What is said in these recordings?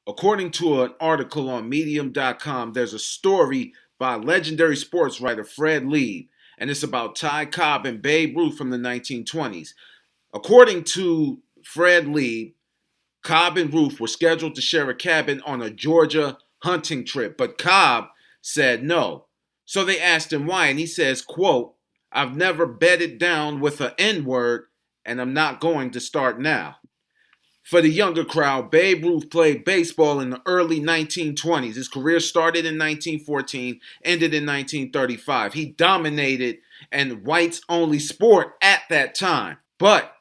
According to an article on Medium.com, there's a story by legendary sports writer Fred Lieb, and it's about Ty Cobb and Babe Ruth from the 1920s. According to Fred Lieb, Cobb and Ruth were scheduled to share a cabin on a Georgia hunting trip, but Cobb said no. So they asked him why, and he says, quote, "I've never bedded down with an N-word, and I'm not going to start now." For the younger crowd, Babe Ruth played baseball in the early 1920s. His career started in 1914, ended in 1935. He dominated an whites-only sport at that time. But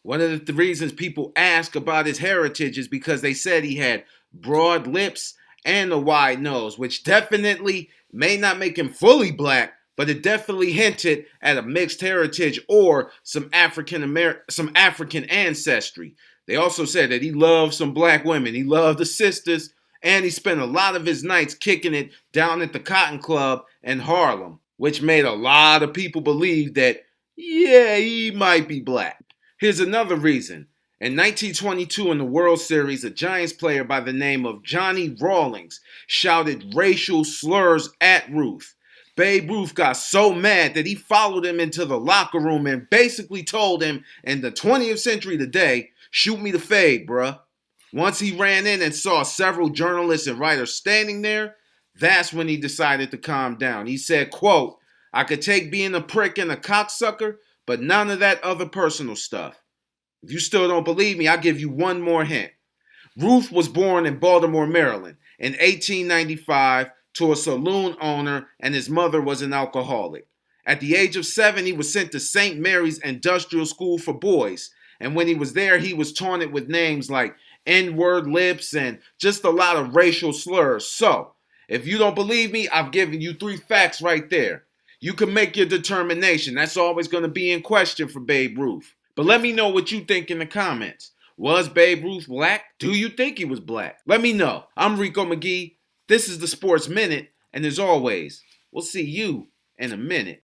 one of the reasons people ask about his heritage is because they said he had broad lips and a wide nose, which definitely may not make him fully black, but it definitely hinted at a mixed heritage or some African ancestry. They also said that he loved some black women. He loved the sisters, and he spent a lot of his nights kicking it down at the Cotton Club in Harlem, which made a lot of people believe that, yeah, he might be black. Here's another reason. In 1922 in the World Series, a Giants player by the name of Johnny Rawlings shouted racial slurs at Ruth. Babe Ruth got so mad that he followed him into the locker room and basically told him, in the 20th century today, "Shoot me the fade, bruh." Once he ran in and saw several journalists and writers standing there, that's when he decided to calm down. He said, quote, "I could take being a prick and a cocksucker, but none of that other personal stuff." If you still don't believe me, I'll give you one more hint. Ruth was born in Baltimore, Maryland in 1895 to a saloon owner, and his mother was an alcoholic. At the age of 7, he was sent to St. Mary's Industrial School for Boys, and when he was there, he was taunted with names like N-word lips and just a lot of racial slurs. So, if you don't believe me, I've given you 3 facts right there. You can make your determination. That's always going to be in question for Babe Ruth. But let me know what you think in the comments. Was Babe Ruth black? Do you think he was black? Let me know. I'm Rico McGee. This is the Sports Minute, and as always, we'll see you in a minute.